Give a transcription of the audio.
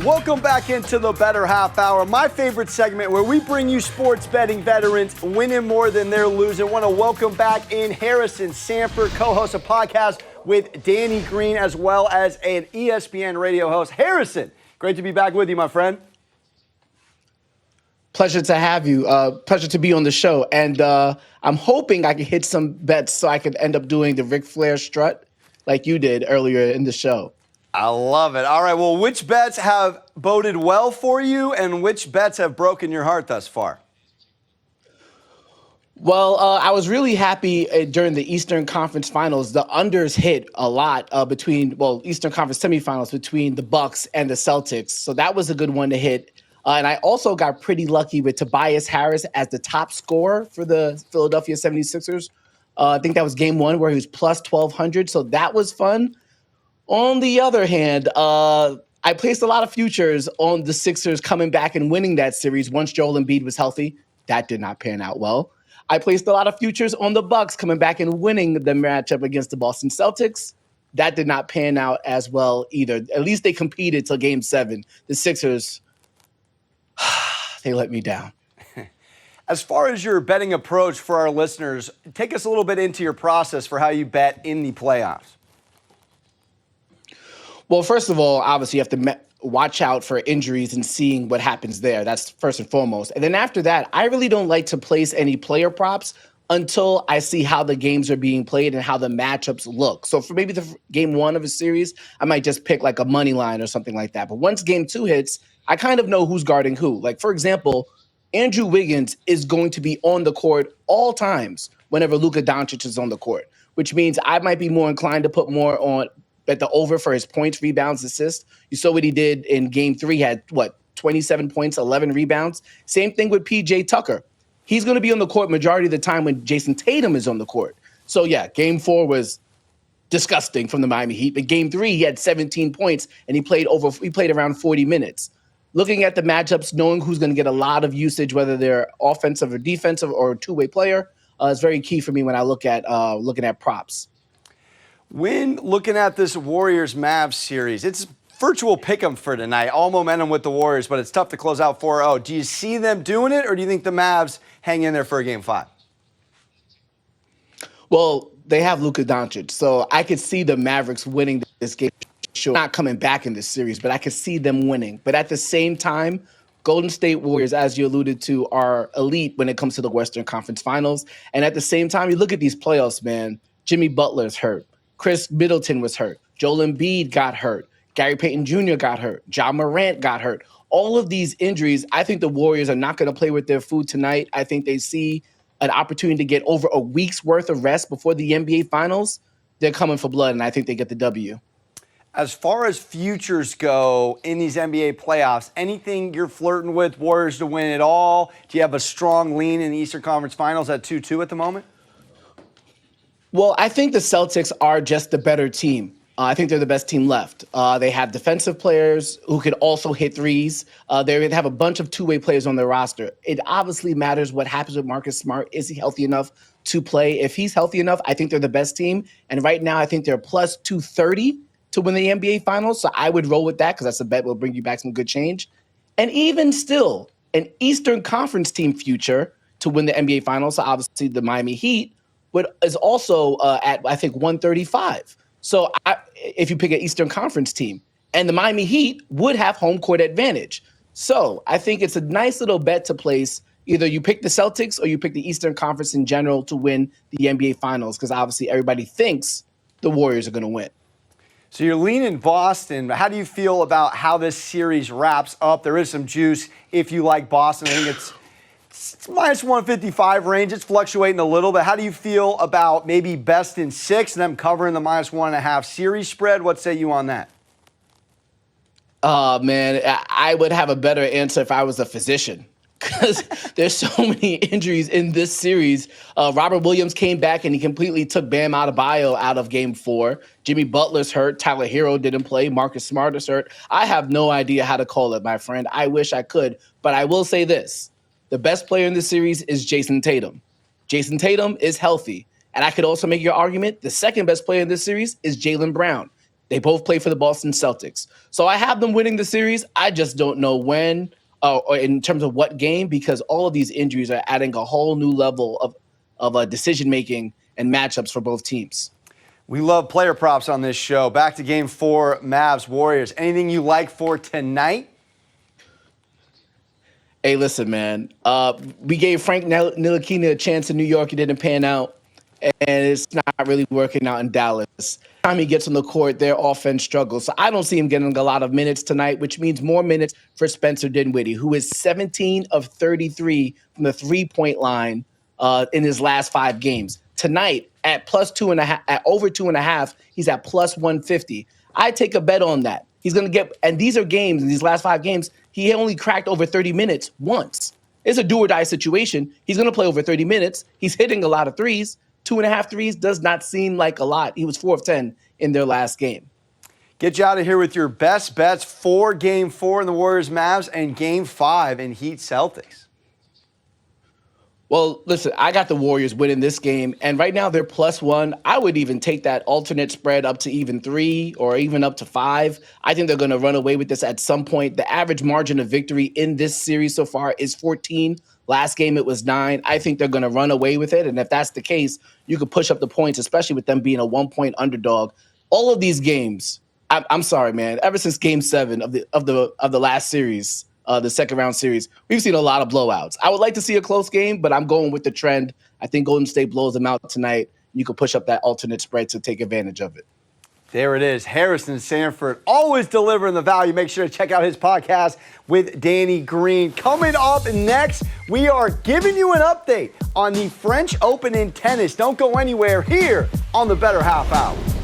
Welcome back into the Bettor Half Hour, my favorite segment where we bring you sports betting veterans winning more than they're losing. I want to welcome back in Harrison Sanford, co-host a podcast with Danny Green, as well as an ESPN radio host. Harrison, great to be back with you, my friend. Pleasure to have you. Pleasure to be on the show. And I'm hoping I can hit some bets so I could end up doing the Ric Flair strut like you did earlier in the show. I love it. All right, well, which bets have boded well for you and which bets have broken your heart thus far? Well, I was really happy during the Eastern Conference Finals. The unders hit a lot Eastern Conference semifinals between the Bucks and the Celtics. So that was a good one to hit. And I also got pretty lucky with Tobias Harris as the top scorer for the Philadelphia 76ers. I think that was game one where he was plus 1,200. So that was fun. On the other hand, I placed a lot of futures on the Sixers coming back and winning that series once Joel Embiid was healthy. That did not pan out well. I placed a lot of futures on the Bucks coming back and winning the matchup against the Boston Celtics. That did not pan out as well either. At least they competed till game 7. The Sixers, they let me down. As far as your betting approach for our listeners, take us a little bit into your process for how you bet in the playoffs. Well, first of all, obviously you have to watch out for injuries and seeing what happens there. That's first and foremost. And then after that, I really don't like to place any player props until I see how the games are being played and how the matchups look. So for maybe the game 1 of a series, I might just pick like a money line or something like that. But once game 2 hits, I kind of know who's guarding who. Like, for example, Andrew Wiggins is going to be on the court all times whenever Luka Doncic is on the court, which means I might be more inclined to put more on bet the over for his points, rebounds, assists. You saw what he did in game 3, had 27 points, 11 rebounds. Same thing with PJ Tucker. He's going to be on the court majority of the time when Jason Tatum is on the court. So yeah, game 4 was disgusting from the Miami Heat. But game 3, he had 17 points and he played around 40 minutes. Looking at the matchups, knowing who's going to get a lot of usage, whether they're offensive or defensive or a two-way player, is very key for me when I look at looking at props. When looking at this Warriors-Mavs series, it's virtual pick'em for tonight. All momentum with the Warriors, but it's tough to close out 4-0. Do you see them doing it, or do you think the Mavs hang in there for a game 5? Well, they have Luka Doncic, so I could see the Mavericks winning this game. Sure, not coming back in this series, but I could see them winning. But at the same time, Golden State Warriors, as you alluded to, are elite when it comes to the Western Conference Finals. And at the same time, you look at these playoffs, man. Jimmy Butler's hurt. Chris Middleton was hurt. Joel Embiid got hurt. Gary Payton Jr. got hurt. Ja Morant got hurt. All of these injuries, I think the Warriors are not going to play with their food tonight. I think they see an opportunity to get over a week's worth of rest before the NBA Finals. They're coming for blood, and I think they get the W. As far as futures go in these NBA playoffs, anything you're flirting with, Warriors to win it all? Do you have a strong lean in the Eastern Conference Finals at 2-2 at the moment? Well, I think the Celtics are just the better team. I think they're the best team left. They have defensive players who could also hit threes. They have a bunch of two-way players on their roster. It obviously matters what happens with Marcus Smart. Is he healthy enough to play? If he's healthy enough, I think they're the best team. And right now, I think they're plus 230 to win the NBA Finals. So I would roll with that because that's a bet will bring you back some good change. And even still, an Eastern Conference team future to win the NBA Finals. So obviously the Miami Heat is also at, I think, 135. So if you pick an Eastern Conference team, and the Miami Heat would have home court advantage. So I think it's a nice little bet to place. Either you pick the Celtics or you pick the Eastern Conference in general to win the NBA Finals, because obviously everybody thinks the Warriors are going to win. So you're leaning Boston. How do you feel about how this series wraps up? There is some juice if you like Boston. I think it's minus 155 range. It's fluctuating a little bit. How do you feel about maybe best in 6 and them covering the minus 1.5 series spread? What say you on that? Man, I would have a better answer if I was a physician, because there's so many injuries in this series. Robert Williams came back and he completely took Bam Adebayo out of game 4. Jimmy Butler's hurt. Tyler Hero didn't play. Marcus Smart is hurt. I have no idea how to call it, my friend. I wish I could, but I will say this. The best player in this series is Jason Tatum. Jason Tatum is healthy. And I could also make your argument, the second best player in this series is Jaylen Brown. They both play for the Boston Celtics. So I have them winning the series. I just don't know when or in terms of what game, because all of these injuries are adding a whole new level of decision-making and matchups for both teams. We love player props on this show. Back to game 4, Mavs Warriors. Anything you like for tonight? Hey, listen, man. We gave Frank Ntilikina a chance in New York. It didn't pan out, and it's not really working out in Dallas. Time he gets on the court, their offense struggles. So I don't see him getting a lot of minutes tonight, which means more minutes for Spencer Dinwiddie, who is 17 of 33 from the three-point line in his last 5 games. Tonight, at plus 2.5, at over 2.5, he's at plus 150. I take a bet on that. He's going to get, and these are games, in these last 5 games, he only cracked over 30 minutes once. It's a do or die situation. He's going to play over 30 minutes. He's hitting a lot of threes. 2.5 threes does not seem like a lot. He was 4 of 10 in their last game. Get you out of here with your best bets for game 4 in the Warriors Mavs and game 5 in Heat Celtics. Well, listen, I got the Warriors winning this game, and right now they're +1. I would even take that alternate spread up to even 3 or even up to 5. I think they're going to run away with this at some point. The average margin of victory in this series so far is 14. Last game it was 9. I think they're going to run away with it, and if that's the case, you could push up the points, especially with them being a 1-point underdog. All of these games, I'm sorry, man. Ever since Game 7 of the last series. The second round series, we've seen a lot of blowouts. I would like to see a close game, but I'm going with the trend. I think Golden State blows them out tonight. You can push up that alternate spread to take advantage of it. There it is. Harrison Sanford, always delivering the value. Make sure to check out his podcast with Danny Green. Coming up next, we are giving you an update on the French Open in tennis. Don't go anywhere here on the Bettor Half Hour.